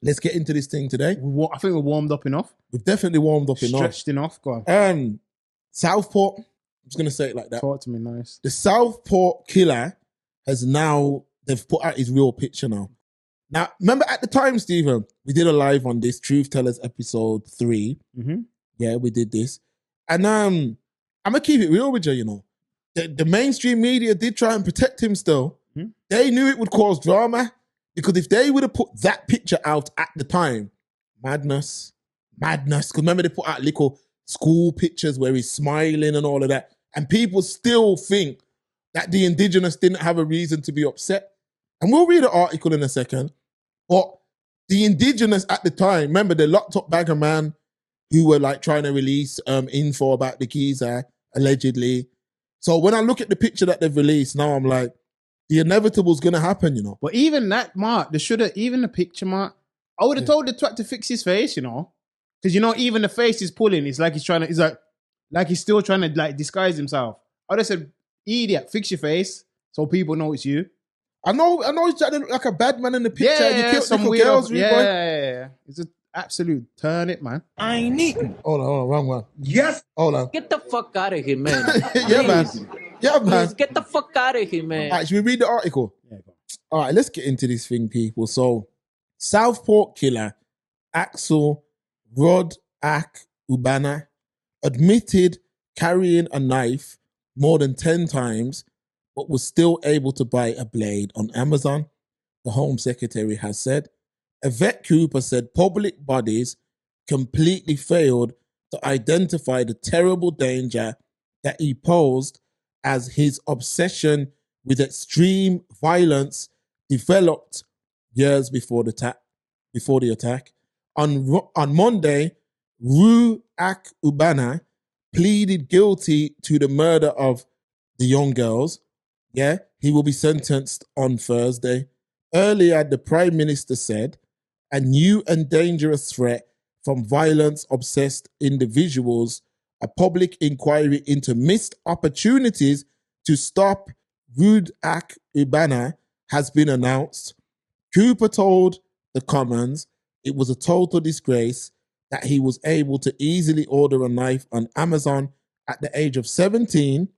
let's get into this thing today. I think we're warmed up enough. We've definitely warmed up enough. Stretched enough. Go on. Southport, I'm just going to say it like that. Talk to me nice. The Southport killer has now, they've put out his real picture now. Now, remember at the time, Stephen, we did a live on this, Truth Tellers episode 3. Mm-hmm. Yeah, we did this. And I'm going to keep it real with you, you know. The mainstream media did try and protect him still. Mm-hmm. They knew it would cause drama because if they would have put that picture out at the time, madness. Because remember they put out little school pictures where he's smiling and all of that. And people still think that the indigenous didn't have a reason to be upset. And we'll read an article in a second. But the indigenous at the time, remember they locked up Bagger Man who were like trying to release info about the geezer, allegedly. So when I look at the picture that they've released, now I'm like, the inevitable is going to happen, you know. But even that, Mark, they should have, even the picture, Mark, I would have told the twat to fix his face, you know. Because, you know, even the face is pulling. It's like he's trying to, it's like he's still trying to like disguise himself. I would have said, idiot, fix your face so people know it's you. I know he's trying to look like a bad man in the picture. Yeah, you killed some little weird girls, yeah. It's an absolute turn it, man. I ain't eating. Hold on, wrong one. Yes. Hold on. Get the fuck out of here, man. Yeah, man. Yeah, man. Please, get the fuck out of here, man. All right, should we read the article? Yeah, go on. All right, let's get into this thing, people. So, Southport killer Axel Rudakubana admitted carrying a knife more than 10 times, but was still able to buy a blade on Amazon, the Home Secretary has said. Yvette Cooper said public bodies completely failed to identify the terrible danger that he posed as his obsession with extreme violence developed years before the attack. On Monday, Rudakubana pleaded guilty to the murder of the young girls. Yeah, he will be sentenced on Thursday. Earlier, the Prime Minister said a new and dangerous threat from violence-obsessed individuals, a public inquiry into missed opportunities to stop Rudakubana has been announced. Cooper told the Commons it was a total disgrace that he was able to easily order a knife on Amazon at the age of 17,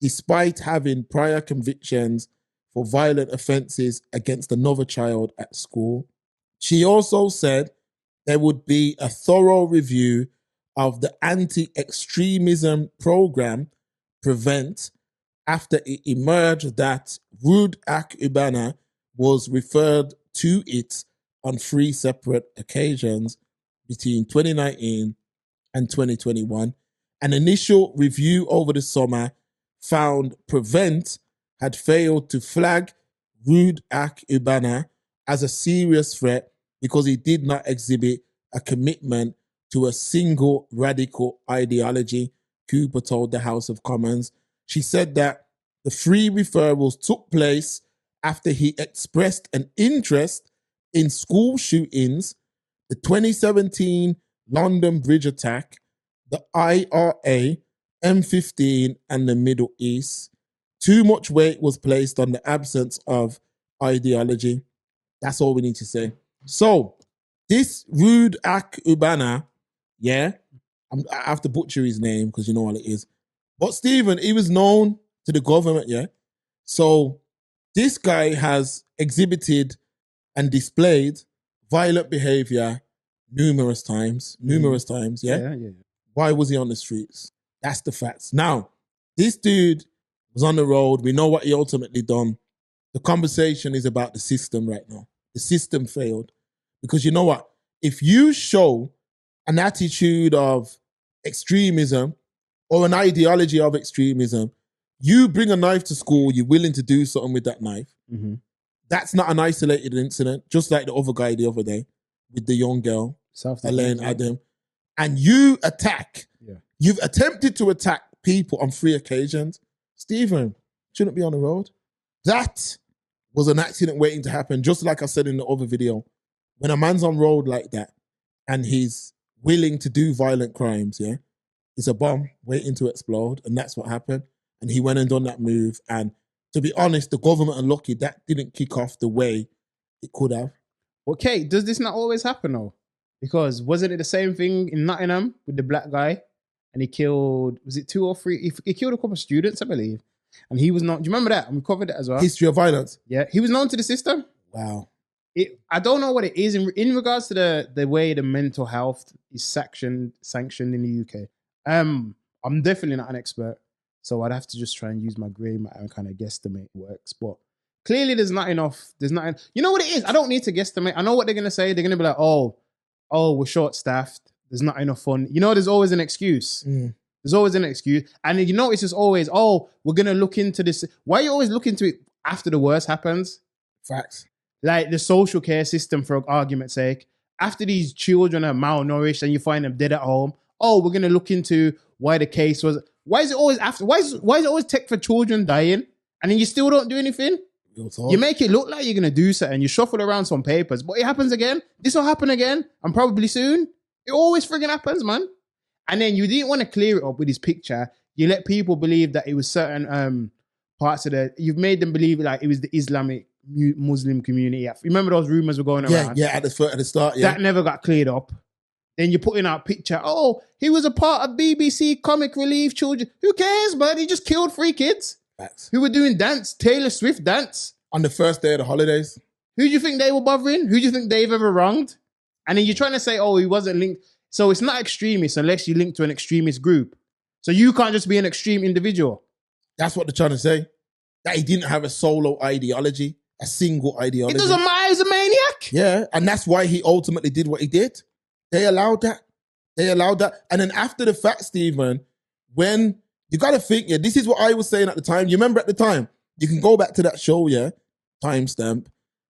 despite having prior convictions for violent offences against another child at school. She also said there would be a thorough review of the anti-extremism program, Prevent, after it emerged that Rudakubana was referred to it on 3 separate occasions between 2019 and 2021. An initial review over the summer found Prevent had failed to flag Rudakubana as a serious threat because he did not exhibit a commitment to a single radical ideology, Cooper told the House of Commons. She said that the 3 referrals took place after he expressed an interest in school shootings, the 2017 London Bridge attack, the IRA, M15, and the Middle East. Too much weight was placed on the absence of ideology. That's all we need to say. So, this Rudakubana, yeah, I have to butcher his name because you know what it is. But Stephen, he was known to the government, yeah? So, this guy has exhibited and displayed violent behavior numerous times, yeah? Yeah. Why was he on the streets? That's the facts. Now, this dude was on the road. We know what he ultimately done. The conversation is about the system right now. The system failed. Because you know what? If you show an attitude of extremism or an ideology of extremism, you bring a knife to school, you're willing to do something with that knife. Mm-hmm. That's not an isolated incident, just like the other guy the other day with the young girl, Elaine Adam. And you attack. Yeah. You've attempted to attack people on 3 occasions. Stephen, shouldn't be on the road. That was an accident waiting to happen, just like I said in the other video. When a man's on road like that and he's willing to do violent crimes, yeah, it's a bomb waiting to explode, and that's what happened. And he went and done that move. And to be honest, the government are lucky that didn't kick off the way it could have. Okay, does this not always happen though? Because wasn't it the same thing in Nottingham with the black guy? And he killed, was it 2 or 3? He killed a couple of students, I believe. And he was not, do you remember that? And we covered that as well. History of violence. Yeah, he was known to the system. Wow. I don't know what it is in regards to the way the mental health is sanctioned in the UK. I'm definitely not an expert, so I'd have to just try and use my grey matter and kind of guesstimate works. But clearly, there's not enough. You know what it is? I don't need to guesstimate. I know what they're gonna say. They're gonna be like, oh, we're short staffed. There's not enough fun. You know, there's always an excuse. There's always an excuse, and you notice it's always, oh, we're gonna look into this. Why are you always looking into it after the worst happens? Facts. Like the social care system, for argument's sake, after these children are malnourished and you find them dead at home, oh, we're going to look into why the case was. Why is it always after? Why is it always tech for children dying and then you still don't do anything? You make it look like you're going to do something. You shuffle around some papers, but it happens again. This will happen again and probably soon. It always friggin' happens, man. And then you didn't want to clear it up with his picture. You let people believe that it was certain parts of you've made them believe like it was the Islamic Muslim community. Remember those rumors were going around? Yeah, at the start, yeah. That never got cleared up. Then you're putting out picture, oh, he was a part of BBC Comic Relief Children. Who cares, man? He just killed 3 kids. Facts. Who were doing dance, Taylor Swift dance. On the first day of the holidays. Who do you think they were bothering? Who do you think they've ever wronged? And then you're trying to say, oh, he wasn't linked. So it's not extremist unless you link to an extremist group. So you can't just be an extreme individual. That's what they're trying to say. That he didn't have a solo ideology. A single ideology. It doesn't matter, he's a maniac. Yeah, and that's why he ultimately did what he did. They allowed that. And then after the fact, Stephen, when you got to think, yeah, this is what I was saying at the time. You remember at the time, you can go back to that show, yeah, timestamp.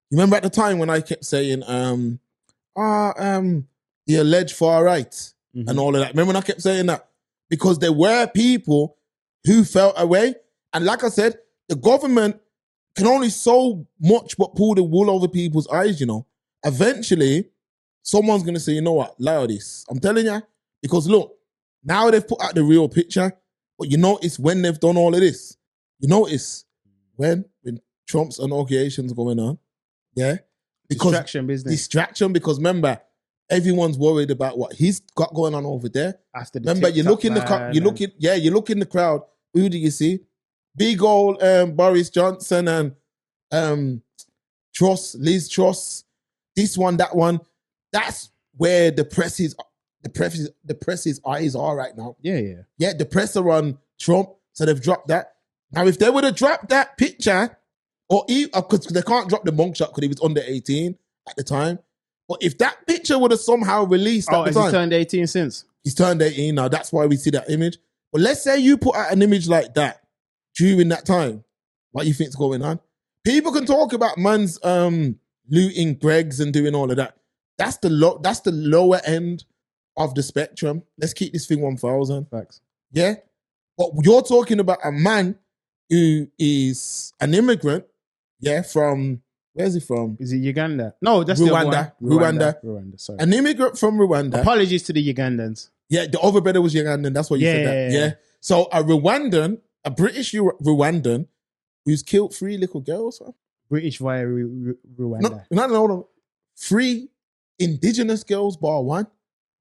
You remember at the time when I kept saying, the alleged far right and all of that. Remember when I kept saying that? Because there were people who felt away. And like I said, the government can only so much but pull the wool over people's eyes, you know. Eventually, someone's going to say, you know what, allow this. I'm telling you. Because look, now they've put out the real picture, but you notice when they've done all of this, you notice when Trump's inauguration's going on, yeah? Because Distraction, because remember, everyone's worried about what he's got going on over there. After the remember, you look in the crowd, who do you see? Big old Boris Johnson and Liz Truss, this one, that one. That's where the press's eyes are right now. Yeah. Yeah, the press are on Trump, so they've dropped that. Now, if they would have dropped that picture, or because they can't drop the mugshot because he was under 18 at the time. But if that picture would have somehow released at the time. Has he turned 18 since? He's turned 18 now. That's why we see that image. But let's say you put out an image like that during that time. What you think's going on? People can talk about man's looting Greggs and doing all of that. That's the lower end of the spectrum. Let's keep this thing 1,000. Facts. Yeah? But you're talking about a man who is an immigrant, yeah, from, where's he from? Is it Uganda? No, that's Rwanda. Rwanda, sorry. An immigrant from Rwanda. Apologies to the Ugandans. Yeah, the other brother was Ugandan. That's what you said that. Yeah. So a Rwandan, a British Rwandan, who's killed 3 little girls. Huh? British via Rwanda. No. 3 indigenous girls, bar 1.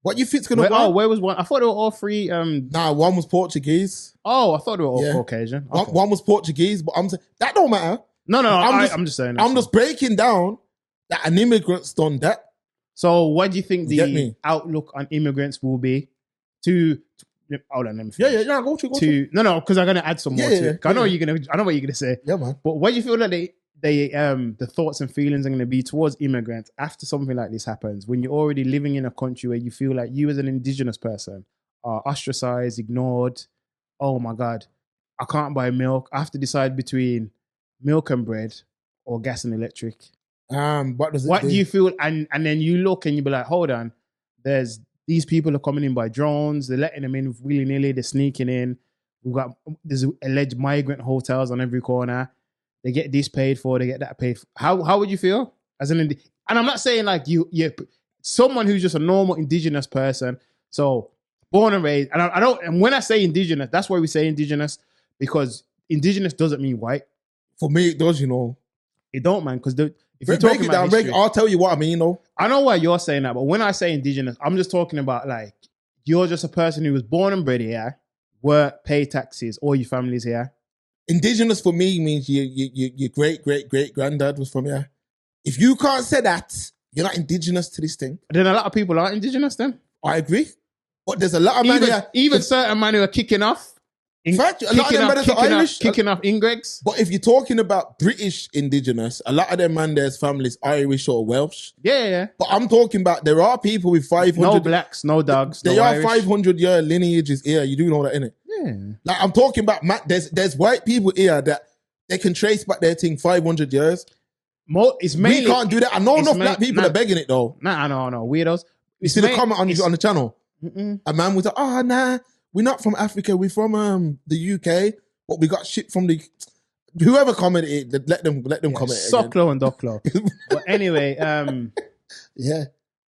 What you think's gonna work? Oh, where was one? I thought they were all 3. Nah, 1 was Portuguese. Oh, I thought they were all Caucasian. Okay. One was Portuguese, but I'm saying that don't matter. No, I'm just saying. I'm just breaking down that an immigrant's done that. So, what do you think the outlook on immigrants will be? Hold on, let me finish. Yeah. Go to. No, because I'm gonna add some more to it. I know what you're gonna say. Yeah, man. But what do you feel like the thoughts and feelings are going to be towards immigrants after something like this happens, when you're already living in a country where you feel like you as an indigenous person are ostracized, ignored? Oh my God, I can't buy milk. I have to decide between milk and bread or gas and electric. What do you feel? And then you look and you be like, hold on, these people are coming in by drones. They're letting them in willy-nilly. They're sneaking in. There's alleged migrant hotels on every corner. They get this paid for, they get that paid for. How would you feel as an and I'm not saying like you're someone who's just a normal indigenous person. So born and raised, and I don't. And when I say indigenous, that's why we say indigenous, because indigenous doesn't mean white. For me, it does. You know, it don't, man. Because If you're break talking it down. about history, I'll tell you what I mean, though. I know why you're saying that, but when I say indigenous, I'm just talking about like you're just a person who was born and bred here, work, pay taxes, all your family's here. Indigenous for me means your great granddad was from here. If you can't say that, you're not indigenous to this thing. Then a lot of people aren't indigenous then. I agree. But there's a lot of men here. Even certain men who are kicking off. In fact, a lot of them brothers are Irish. Kicking off Ingregs. But if you're talking about British indigenous, a lot of them man, there's families Irish or Welsh. Yeah. But I'm talking about there are people with 500. No blacks, no dogs. They no are Irish. 500-year lineages here. You do know that, innit? Yeah. Like I'm talking about, there's white people here that they can trace back their thing 500 years. It's mainly, we can't do that. I know enough black people are begging it though. Nah, no, weirdos. You see the comment on the channel? A man was like, oh, nah, we're not from Africa. We're from the UK, but we got shit from the... Whoever commented it, let them comment it Socklo and Docklo. But anyway,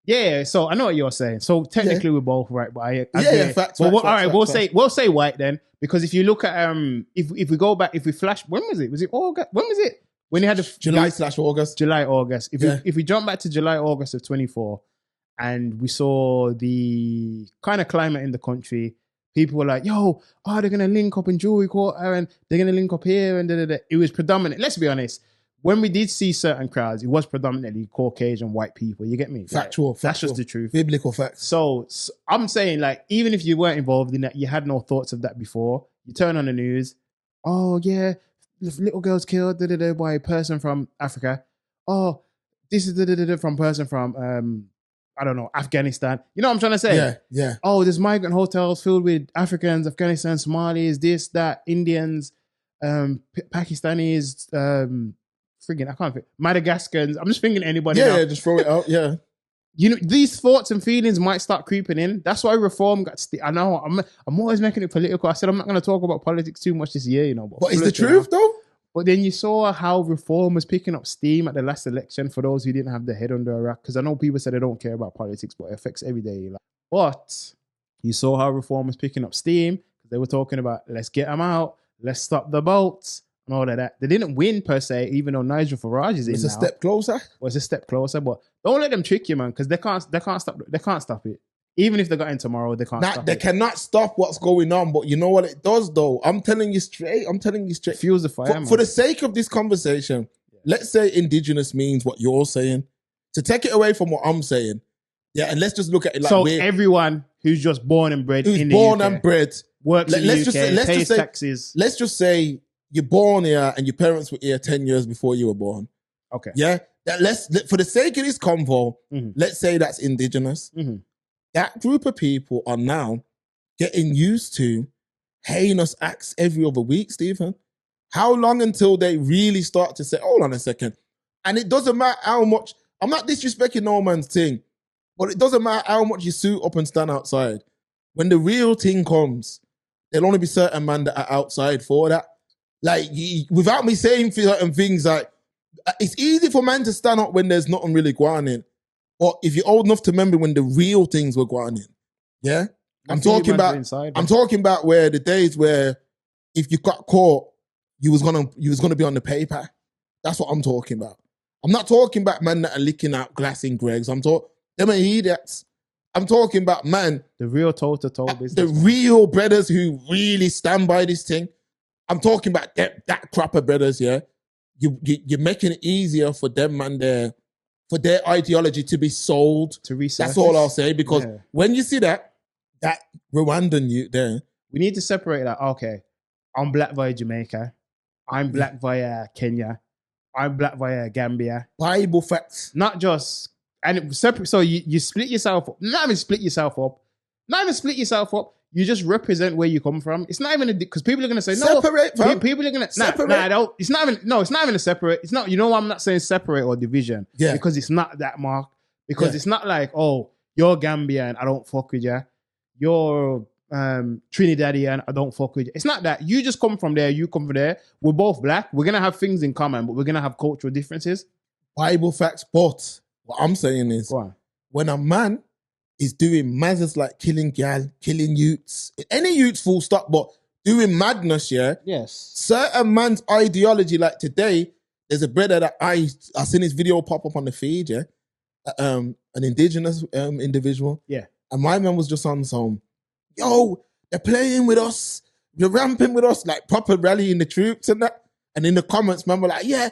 yeah, so I know what you're saying. So technically we're both right, but facts. All right, we'll say white then, because if you look at if we go back, if we flash, when was it? Was it August? When was it? When they had July/August. July/August. If we jump back to July/August of 24, and we saw the kind of climate in the country, people were like, "Yo, they're gonna link up in Jewelry Quarter, and they're gonna link up here," and da. It was predominant. Let's be honest. When we did see certain crowds, it was predominantly Caucasian white people. You get me? Factual. That's just the truth. Biblical facts. So I'm saying, like, even if you weren't involved in that, you had no thoughts of that before. You turn on the news. Oh yeah, little girls killed by a person from Africa. Oh, this is from person from I don't know, Afghanistan. You know what I'm trying to say? Yeah. Oh, there's migrant hotels filled with Africans, Afghanistan, Somalis, this, that, Indians, Pakistanis, I can't think. Madagascans. I'm just thinking anybody. Yeah, just throw it out. Yeah. You know, these thoughts and feelings might start creeping in. That's why reform got. I know I'm always making it political. I said I'm not going to talk about politics too much this year, you know. But it's the truth, though. But then you saw how reform was picking up steam at the last election for those who didn't have their head under a rock. Because I know people said they don't care about politics, but it affects everyday life. But you saw how reform was picking up steam. They were talking about, let's get them out, let's stop the boats, and all of that. They didn't win per se, even though Nigel Farage is in now. It's a step closer. Well, it's a step closer, but don't let them trick you, man, because they can't stop it. Even if they got in tomorrow, they can't stop it. They cannot stop what's going on, but you know what it does, though? I'm telling you straight. Fuels the fire, for the sake of this conversation, let's say indigenous means what you're saying. To take it away from what I'm saying, and let's just look at it like so everyone who's just born and bred in the UK, works in the UK, pays taxes. Let's just say you're born here and your parents were here 10 years before you were born. Okay. Yeah? For the sake of this convo, let's say that's indigenous. That group of people are now getting used to heinous acts every other week, Stephen. How long until they really start to say, hold on a second. And it doesn't matter how much, I'm not disrespecting no man's thing, but it doesn't matter how much you suit up and stand outside. When the real thing comes, there'll only be certain men that are outside for that. Like, without me saying certain things, like, it's easy for men to stand up when there's nothing really going on. Or if you're old enough to remember when the real things were going on. Yeah? I'm talking about where the days where if you got caught, you was gonna be on the paper. That's what I'm talking about. I'm not talking about men that are licking out glass in Greg's. Them are idiots. I'm talking about man. The real toe-to-toe business. The real brothers who really stand by this thing. I'm talking about that crop of brothers, yeah? You're making it easier for them, man, for their ideology to be sold. To research. That's all I'll say. Because when you see that Rwandan youth there. We need to separate that. Okay, I'm black via Jamaica. I'm black via Kenya. I'm black via Gambia. Bible facts. Not just... And it separate. So you split yourself up. Not even split yourself up. You just represent where you come from. It's not even because people are gonna say no. Separate. People are gonna separate. It's not even a separate. It's not. You know why I'm not saying separate or division? Yeah. Because it's not that, Mark. Because it's not like, oh, you're Gambian, I don't fuck with you. You're Trinidadian, I don't fuck with you. It's not that. You just come from there. You come from there. We're both black. We're gonna have things in common, but we're gonna have cultural differences. Bible facts, but what I'm saying is, when a man is doing madness like killing gal, killing youths, any youths full stop, but doing madness, Yes. certain man's ideology, like today, there's a brother that I seen his video pop up on the feed, yeah. An indigenous individual. Yeah. And my man was just on some, yo, they're playing with us, they're ramping with us, like proper rallying the troops and that. And in the comments, man were like, yeah,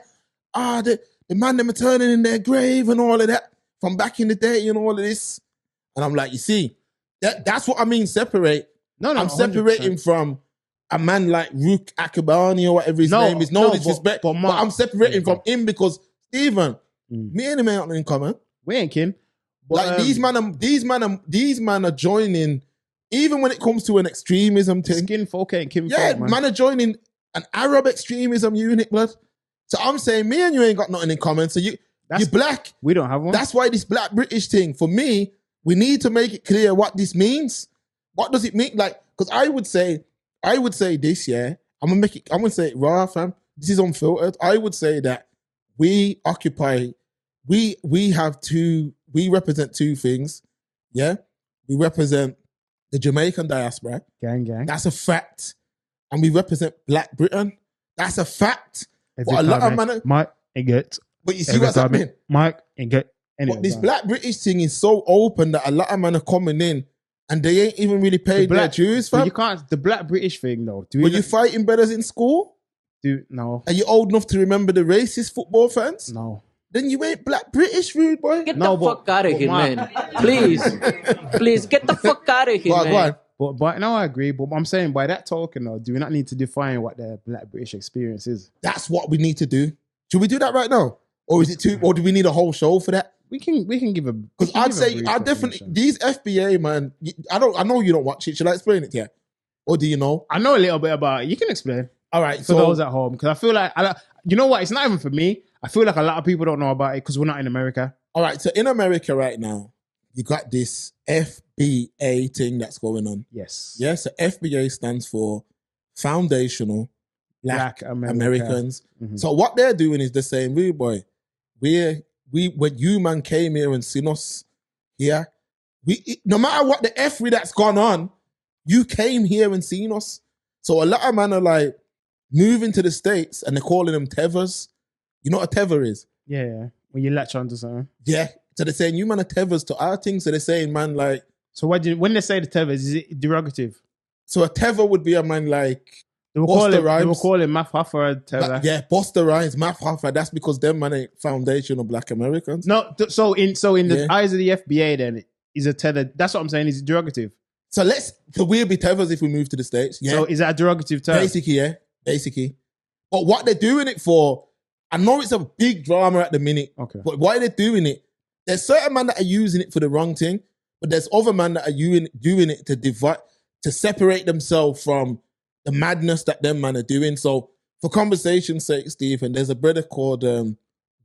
the man them are turning in their grave and all of that from back in the day and all of this. And I'm like, you see, that's what I mean, separate. No, I'm separating 100%. from a man like Rudakubana or whatever his name is. No disrespect. But I'm separating from him because, Stephen, me and him ain't in common. We ain't kin. But, Like these man are joining, even when it comes to an extremism thing. Skin folk ain't kin Yeah, folk, man are joining an Arab extremism unit, blood. So I'm saying me and you ain't got nothing in common. So you're black. We don't have one. That's why this black British thing, for me, we need to make it clear what this means. What does it mean? Like, because I would say this, yeah. I'm gonna say it raw, fam. This is unfiltered. I would say that we represent two things. Yeah. We represent the Jamaican diaspora. Gang. That's a fact. And we represent Black Britain. That's a fact. But a lot of man, Mike and get. but you see what's happening? Mike and get. Anyway, But this Black British thing is so open that a lot of men are coming in and they ain't even really paid their dues, But fam. you can't. The Black British thing though. Were you fighting brothers in school? No. Are you old enough to remember the racist football fans? No. Then you ain't Black British, rude boy. Get the fuck out of here, man. Please. Please, get the fuck out of here, Go man. on. But no, I agree. But I'm saying by that token though, do we not need to define what the Black British experience is? That's what we need to do. Should we do that right now? Or is it too, or do we need a whole show for that? We can give a, Because I'd say, I definitely, these FBA, man, I know you don't watch it. Should I explain it to you? Or do you know? I know a little bit about it. You can explain All right. for So, those at home because I feel like you know what? It's not even for me. I feel like a lot of people don't know about it because we're not in America. all right. So in America right now, you got this FBA thing that's going on. Yes. Yeah. So FBA stands for Foundational Black Americans. Mhm. So what they're doing is they're saying, "We boy, when you man came here and seen us, yeah, no matter what the F-ry that's gone on, you came here and seen us." So a lot of men are like moving to the States and they're calling them tethers. You know what a tether is? Yeah. When you latch onto something. Yeah. So they're saying you man are tethers to our things. So they're saying, man, like, So when they say the tethers, is it derogative? so a tether would be a man like They were Busta Rhymes. calling Math Hoffer a tether. Like, yeah, Busta Rhymes, Math Hoffa. That's because them man ain't foundational Black Americans. No, so in the Yeah. eyes of the FBA, then is a tether. That's what I'm saying. Is it derogative? So we'll be tethers if we move to the States. Yeah. So is that a derogative term? Basically, yeah. Basically. But what they're doing it for, I know it's a big drama at the minute, Okay. but why they're doing it, there's certain men that are using it for the wrong thing, but there's other men that are doing it to divide, to separate themselves from the madness that them men are doing. So for conversation's sake, Stephen, there's a brother called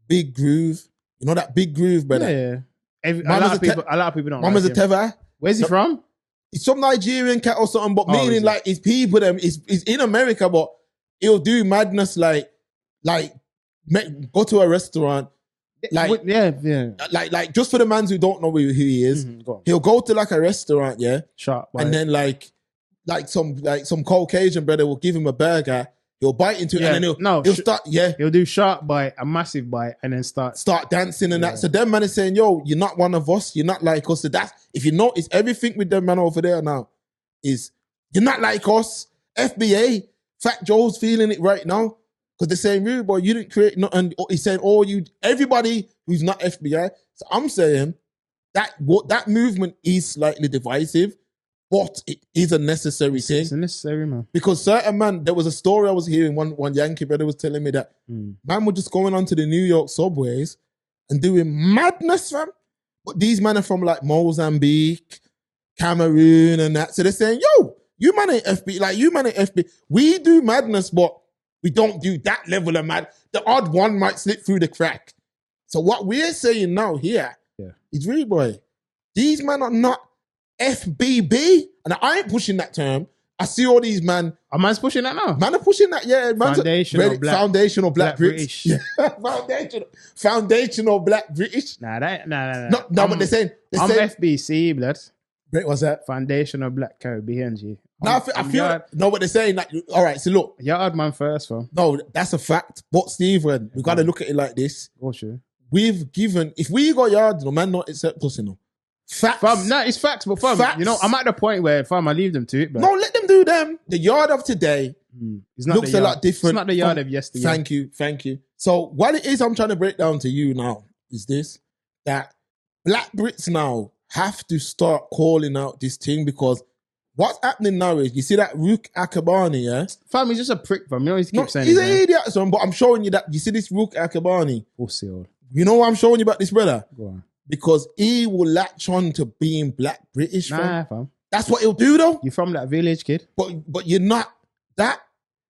Big Groove. You know that Big Groove brother? Yeah. A lot of people don't. Mama's a like him. tether. Where's he from? He's some Nigerian cat or something, but Oh, is meaning he? like his people, he's in America, but he'll do madness like go to a restaurant, like like just for the mans who don't know who he is, Go on. he'll go to like a restaurant, yeah, Sharp. and then like some Caucasian brother will give him a burger, he'll bite into it, and then he'll start, he'll do sharp bite, a massive bite, and then start dancing and that. So them man is saying, yo, you're not one of us, you're not like us. So that's, if you notice, everything with them man over there now is, you're not like us. FBA, Fat Joe's feeling it right now. Because they're saying, really, boy, you didn't create nothing. He's saying, everybody who's not FBI. So I'm saying that movement is slightly divisive, but it is a necessary thing. It's a necessary, man. Because certain man, there was a story I was hearing, one Yankee brother was telling me that man were just going onto the New York subways and doing madness, fam. But these men are from like Mozambique, Cameroon and that. So they're saying, yo, you man ain't FB, like you man ain't FB. We do madness, but we don't do that level of mad. The odd one might slip through the crack. So what we're saying now here is, really, boy, these men are not FBB. And I ain't pushing that term. I see all these man. A man's pushing that now. Man are pushing that, yeah. Foundational Black British. Yeah. Foundational Black British. Nah. No, but they're saying I'm FBC, blood. What's that? Foundational Black Caribbean, G. Now I feel no, but they're saying that. All right, so look, Yard man first, fam. no, that's a fact. But Stephen, we got to look at it like this. Oh, sure. We've given, if we got yards, no man not accept us, you know. Facts. Fam, no, it's facts, but fam, Facts. you know, I'm at the point where, fam, I leave them to it, but No, let them do them. The yard of today it's not looks the a yard. lot different. It's not the yard of yesterday. Thank you. So what it is I'm trying to break down to you now is this, that Black Brits now have to start calling out this thing, because what's happening now is, you see that Rudakubana, yeah? Fam, he's just a prick, fam. You know, he keeps saying he's it, an man. idiot, son, but I'm showing you that, you see this Rudakubana, Pussy old. you know what I'm showing you about this brother? Go on. Because he will latch on to being Black British, fam. Nah, fam. That's what he'll do, though. You from that village, kid? But you're not that.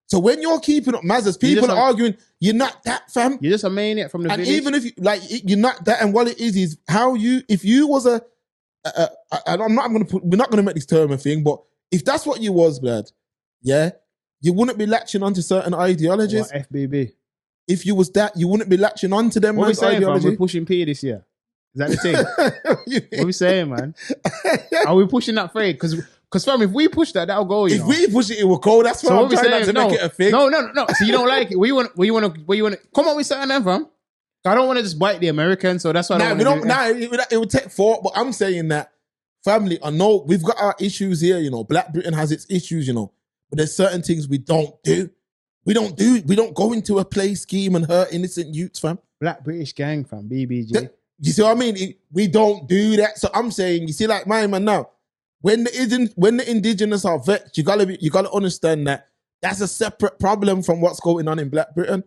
So when you're keeping up Mazas, people are arguing, you're not that, fam. You're just a maniac from the And village. even if you, like, you're not that, and what it is how you, if you was and we're not going to make this term a thing, but if that's what you was, blood, yeah, you wouldn't be latching onto certain ideologies. What, FBB? If you was that, you wouldn't be latching onto them What we man's saying, fam? ideology. We're pushing P this year. Is that the thing? What we saying, man? Are we pushing that fake? Because fam, if we push that, that'll go. You If know? we push it, it will go. That's why So I'm what we trying not saying? to make it a thing. No. So you don't like it? We want to come up with something then, fam. I don't want to just bite the American, so that's why. It would take thought, but I'm saying that, family, I know we've got our issues here, you know. Black Britain has its issues, you know, but there's certain things we don't do. We don't go into a play scheme and hurt innocent youths, fam. Black British gang, fam. BBG. You see what I mean? We don't do that. So I'm saying, you see, like my man now, when the indigenous are vexed, you gotta understand that that's a separate problem from what's going on in Black Britain.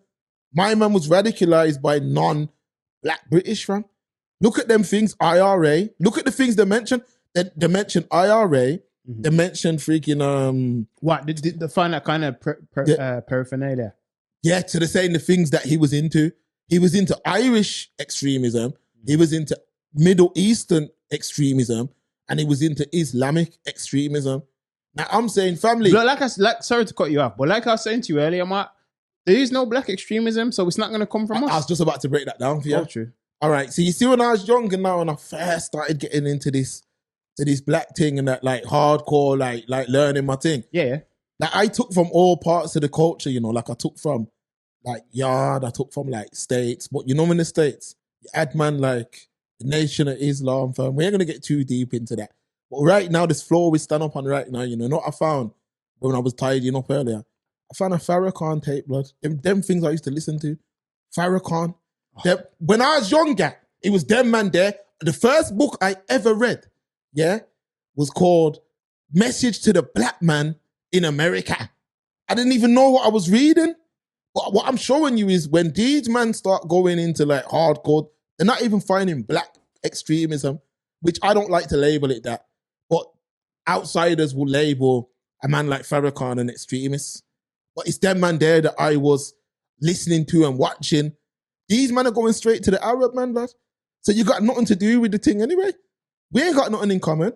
My man was radicalised by non-Black British, fam. Look at them things, IRA. Look at the things they mention. They mention IRA. They mention freaking What? Did they find that kind of paraphernalia? Yeah, so they're saying the things that he was into. He was into Irish extremism. He was into Middle Eastern extremism, and he was into Islamic extremism. Now I'm saying, family. Sorry to cut you off, but like I was saying to you earlier, Mark, there is no black extremism, so it's not going to come from us. I was just about to break that down for you. Oh, true. All right. So you see, when I was younger now, when I first started getting into this black thing and that, like, hardcore, like learning my thing. Yeah. Like, I took from all parts of the culture, you know. Like, I took from like yard, I took from like states. But you know, in the States, you add man like the Nation of Islam, fam. We ain't gonna get too deep into that. But right now, this floor we stand up on right now, you know what I found when I was tidying up earlier? I found a Farrakhan tape, blood. Them things I used to listen to. Farrakhan. When I was younger, it was them man there. The first book I ever read, yeah, was called Message to the Black Man in America. I didn't even know what I was reading. But what I'm showing you is when these men start going into like hardcore, they're not even finding black extremism, which I don't like to label it that. But outsiders will label a man like Farrakhan an extremist. But it's them man there that I was listening to and watching. These men are going straight to the Arab man, lad. So you got nothing to do with the thing anyway. We ain't got nothing in common.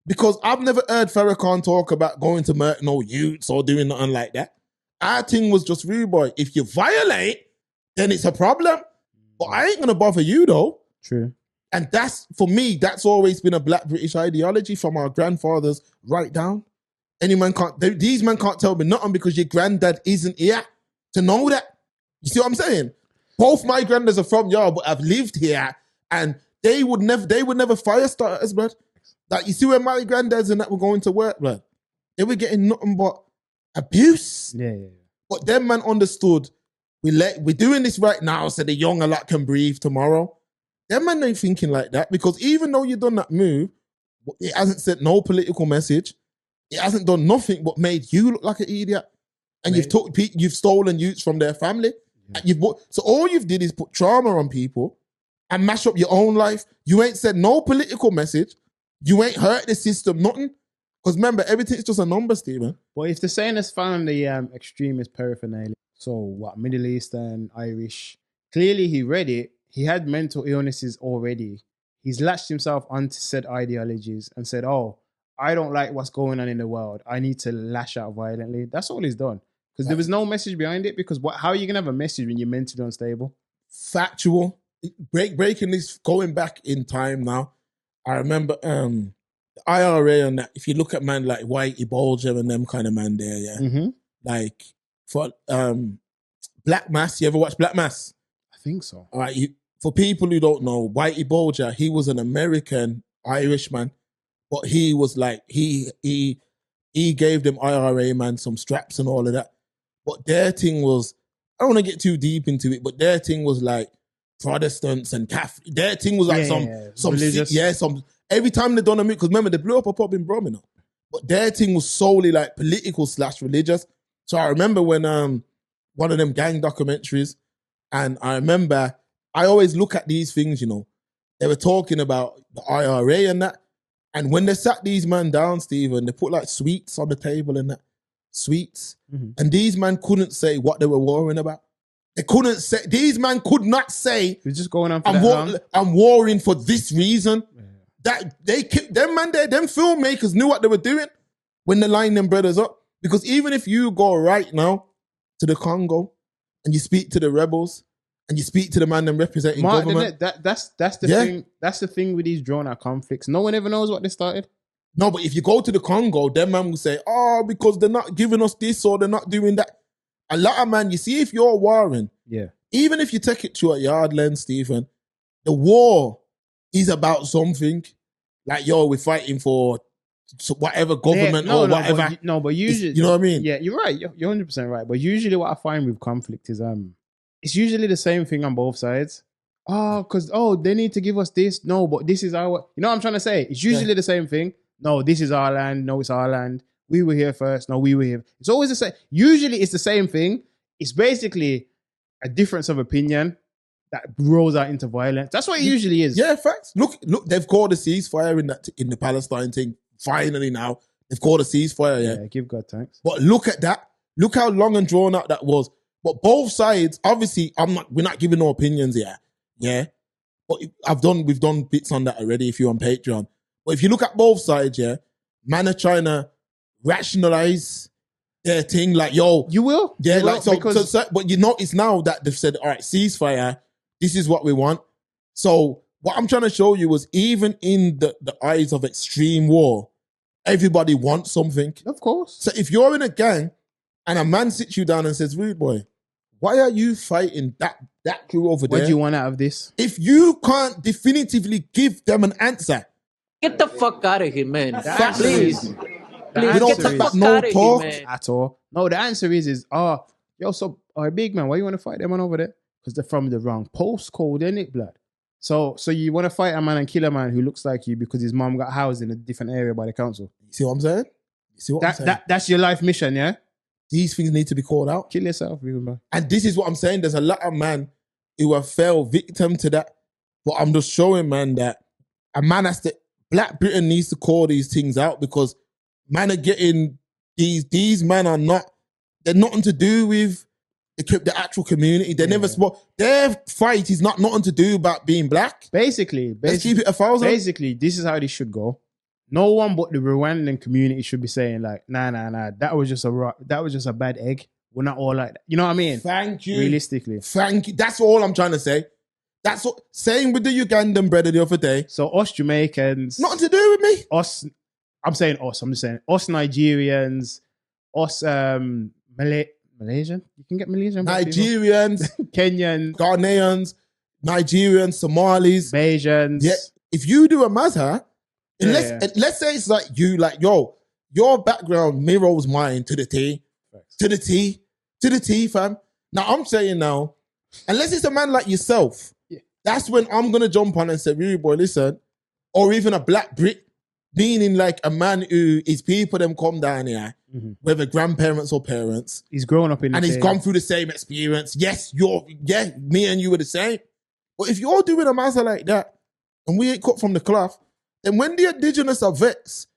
Because I've never heard Farrakhan talk about going to murder no youths or doing nothing like that. Our thing was just, rude boy, if you violate, then it's a problem. But I ain't gonna bother you though. True. And that's, for me, that's always been a black British ideology from our grandfathers right down. These men can't tell me nothing because your granddad isn't here to know that. You see what I'm saying? Both my granddads are from y'all, but have lived here, and they would never fire start us, blood. Like, you see when my granddads and that were going to work, blood, they were getting nothing but abuse. Yeah. But them man understood, we're doing this right now so the young a lot can breathe tomorrow. Them man ain't thinking like that, because even though you done that move, it hasn't sent no political message. It hasn't done nothing but made you look like an idiot. And you've stolen youths from their family. Yeah. So all you've did is put trauma on people and mash up your own life. You ain't said no political message. You ain't hurt the system, nothing. Because remember, everything's just a number, Stephen. Well, if the saying has found the extremist paraphernalia, so what, Middle Eastern, Irish, clearly he read it. He had mental illnesses already. He's latched himself onto said ideologies and said, oh, I don't like what's going on in the world. I need to lash out violently. That's all he's done. Because there was no message behind it. Because how are you going to have a message when you're mentally unstable? Factual. Breaking this, going back in time now. I remember the IRA and that, if you look at man like Whitey Bulger and them kind of man there, yeah. Mm-hmm. Like for Black Mass, you ever watch Black Mass? I think so. All right, for people who don't know, Whitey Bulger, he was an American Irishman, but he was like he gave them IRA man some straps and all of that. But their thing was, I don't want to get too deep into it, but their thing was like Protestants and Catholic. Their thing was like some religious. some. Every time they done a because remember they blew up a pub in Birmingham, but their thing was solely like political / religious. So I remember when one of them gang documentaries, and I remember I always look at these things, you know, they were talking about the IRA and that, and when they sat these men down, Stephen, they put like sweets on the table and that, sweets, and these men couldn't say what they were warring about. They couldn't say, these men could not say, You're just going on for that long. I'm warring for this reason. That they them man there, them filmmakers knew what they were doing when they lined them brothers up. Because even if you go right now to the Congo and you speak to the rebels and you speak to the man them representing government, that's the thing. That's the thing with these drawn out conflicts. No one ever knows what they started. No, but if you go to the Congo, them man will say, "Oh, because they're not giving us this or they're not doing that." A lot of man, you see, if you're warring, even if you take it to a yard lens, Stephen, the war is about something. Like, yo, we're fighting for whatever government or whatever. But usually, you know what I mean? Yeah, you're right. You're 100% right. But usually what I find with conflict is it's usually the same thing on both sides. Oh, because, they need to give us this. No, but this is our... You know what I'm trying to say? It's usually the same thing. No, this is our land. No, it's our land. We were here first. No, we were here. It's always the same. Usually it's the same thing. It's basically a difference of opinion that rolls out into violence. That's what it usually is. Yeah, facts. Look, they've called a ceasefire in the Palestine thing. Finally now, they've called a ceasefire, yeah. Give God thanks. But look at that. Look how long and drawn out that was. But both sides, obviously, we're not giving no opinions here. Yeah. But we've done bits on that already if you're on Patreon. But if you look at both sides, yeah, man are trying to rationalize their thing, like, yo. You will? Yeah, you like, will, so, but you notice now that they've said, all right, ceasefire, this is what we want. So what I'm trying to show you was even in the eyes of extreme war, everybody wants something. Of course. So if you're in a gang and a man sits you down and says, rude boy, why are you fighting that crew over there? What do you want out of this? If you can't definitively give them an answer. Get the fuck out of here, man. Please. Please, get the fuck out of here, man. At all. No, the answer is, big man, why you want to fight them on over there? Because they're from the wrong postcode, innit, blood? So you want to fight a man and kill a man who looks like you because his mom got housed in a different area by the council. You see what I'm saying? That's your life mission, yeah? These things need to be called out. Kill yourself, remember. And this is what I'm saying. There's a lot of men who have fell victim to that. But I'm just showing, man, that a man has to... Black Britain needs to call these things out because man are getting... These men are not... They're nothing to do with the actual community. They never spoke. Their fight is nothing to do about being black. Basically, let's keep it 1,000. Basically, this is how this should go. No one but the Rwandan community should be saying like, nah, that was just a bad egg. We're not all like that. You know what I mean? Thank you. Realistically. Thank you. That's all I'm trying to say. That's what same with the Ugandan brother the other day. So us Jamaicans, nothing to do with me. Us, I'm saying us. I'm just saying us Nigerians, us Malaysian. You can get Malaysian. Nigerians, Kenyans, Ghanaians, Nigerians, Somalis, Bayesians. Yeah. If you do a mazza, let's say it's like you, like, yo, your background mirrors mine to the T. Thanks. To the T, fam. Now I'm saying now, unless it's a man like yourself, that's when I'm gonna jump on and say, really boy, listen, or even a black Brit, meaning like a man who his people them come down here, whether grandparents or parents. He's grown up in and he's gone through the same experience. Yes, me and you are the same. But if you're doing a matter like that, and we ain't cut from the cloth, then when the indigenous are vexed,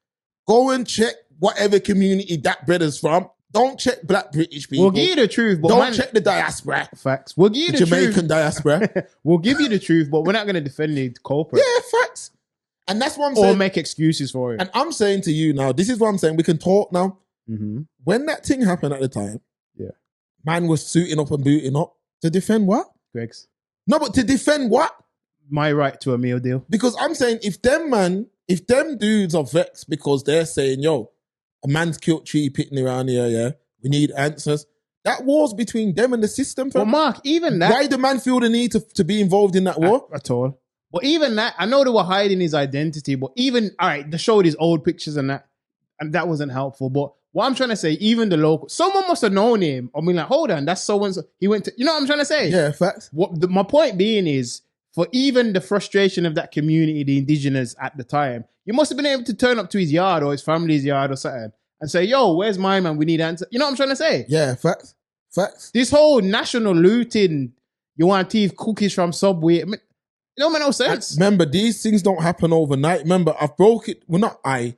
go and check whatever community that brother's from. Don't check black British people. We'll give you the truth, but don't check the diaspora. Facts. We'll give you the Jamaican truth. diaspora. We'll give you the truth, but we're not going to defend the culprit. Yeah, facts. And that's what I'm saying. Or make excuses for it. And I'm saying to you now, this is what I'm saying. We can talk now. When that thing happened at the time, man was suiting up and booting up to defend what? Greg's. No, but to defend what? My right to a meal deal. Because I'm saying if them man if them dudes are vexed because they're saying, yo, a man's killed Tree Pitney around here, yeah, we need answers. That war's between them and the system, fam. But Mark, even that... Why do man feel the need to be involved in that war? At all. But even that, I know they were hiding his identity, but even, all right, they showed his old pictures and that wasn't helpful. But what I'm trying to say, even the local, someone must have known him. I mean, like, hold on, that's so-and-so. He went to, you know what I'm trying to say? Yeah, facts. My point being is, for even the frustration of that community, the indigenous at the time, you must have been able to turn up to his yard or his family's yard or something and say, yo, where's my man? We need answers. You know what I'm trying to say? Yeah, facts. Facts. This whole national looting, you want to eat cookies from Subway, it don't make no sense. And remember, these things don't happen overnight. Remember, I've broke it. Well, not I.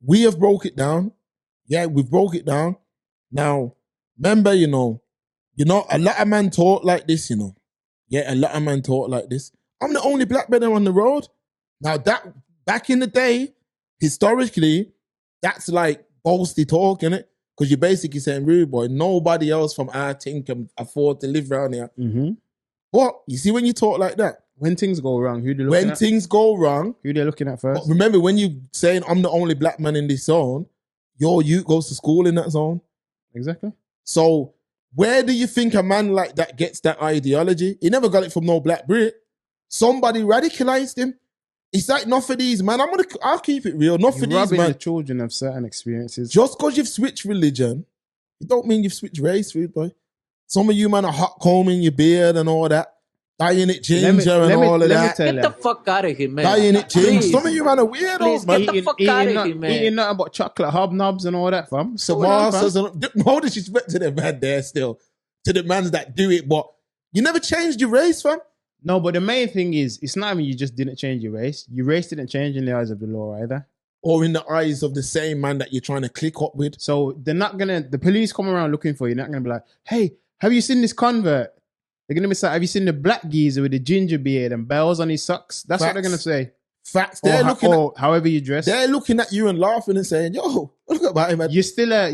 We have broke it down. Yeah, we've broke it down. Now, remember, you know, a lot of men talk like this, you know. Yeah, a lot of men talk like this. I'm the only black man on the road. Now, that, back in the day, historically, that's like boasty talk, innit? Because you're basically saying, rude boy, nobody else from our team can afford to live around here. Mm-hmm. But you see, when you talk like that, when things go wrong, who they looking at? When things go wrong, who they looking at first? Remember, when you saying I'm the only black man in this zone, your youth goes to school in that zone. Exactly. So where do you think a man like that gets that ideology? He never got it from no black Brit. Somebody radicalized him. It's like, not for these, man. I'll keep it real. Not for these, man. The children of certain experiences. Just because you've switched religion, it don't mean you've switched race, rude boy. Some of you, man, are hot combing your beard and all that. Dyeing it ginger and all of that. Get the fuck out of here, man. Dyeing it ginger. Some of you, man, are weirdos, man. Get the fuck out of here, man. Eating nothing but chocolate hobnobs and all that, fam. Samosas and no disrespect to the man there still. To the mans that do it, but you never changed your race, fam. No, but the main thing is, it's not even you just didn't change your race. Your race didn't change in the eyes of the law either. Or in the eyes of the same man that you're trying to click up with. So they're not gonna, the police come around looking for you, not gonna be like, hey, have you seen this convert? They're gonna be like, have you seen the black geezer with the ginger beard and bells on his socks? That's what they're gonna say. Facts. They're looking at however you dress. They're looking at you and laughing and saying, yo, look about him, man. You're still a,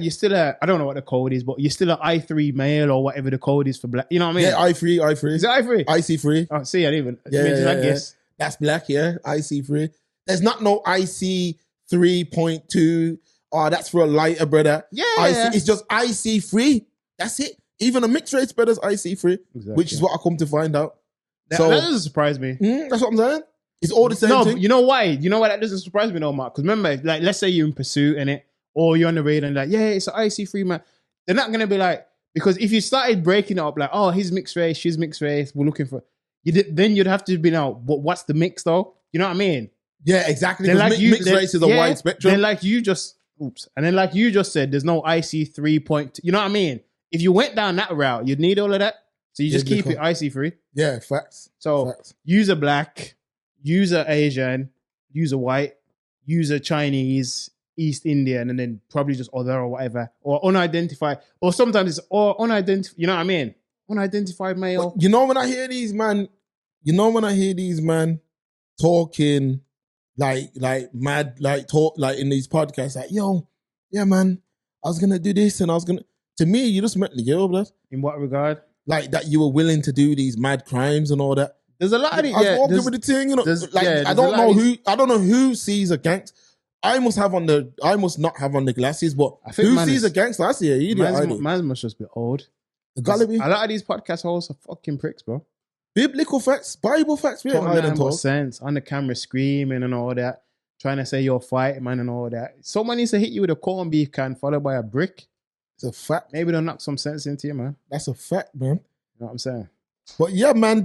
I don't know what the code is, but you're still an I3 male or whatever the code is for black. You know what I mean? Yeah, I3. Is it I3? IC3. Oh, see, I didn't even. Yeah, I guess. That's black, yeah. IC3. There's not no IC 3.2. Oh, that's for a lighter, brother. Yeah. It's just IC3. That's it. Even a mixed race brother's IC3, exactly. Which is what I come to find out. That doesn't surprise me. That's what I'm saying. It's all the same thing. You know why? You know why that doesn't surprise me, no, Mark? Because remember, like, let's say you're in pursuit in it, or you're on the radar and like, yeah, it's an IC3, man. They're not going to be like, because if you started breaking it up, like, oh, he's mixed race, she's mixed race, we're looking for, then you'd have to be now, but what's the mix though? You know what I mean? Yeah, exactly. Like mixed race is a wide spectrum. Then like you just said, there's no IC3. You know what I mean? If you went down that route, you'd need all of that. So you just keep it IC3. Yeah, facts. So use a black, use a Asian, use a white, use a Chinese, East Indian, and then probably just other or whatever, or unidentified, or sometimes it's or unidentified. You know what I mean? Unidentified male. But you know when I hear these man, talking like mad, like talk like in these podcasts, like, yo, yeah, man, I was gonna do this and I was gonna. To me, you just met the girl, blood. In what regard? Like that you were willing to do these mad crimes and all that. There's a lot of I was walking with the thing, you know. Like I don't know who sees a gangster. I must not have on the glasses, but who sees a gangster? I see an idiot. Man must just be old. A lot of these podcast hosts are fucking pricks, bro. Biblical facts, Bible facts, we ain't hiding talk. Sense on the camera screaming and all that, trying to say you're fighting man and all that. Someone needs to hit you with a corned beef can followed by a brick. It's a fact. Maybe they'll knock some sense into you, man. That's a fact, man. You know what I'm saying? But yeah, man,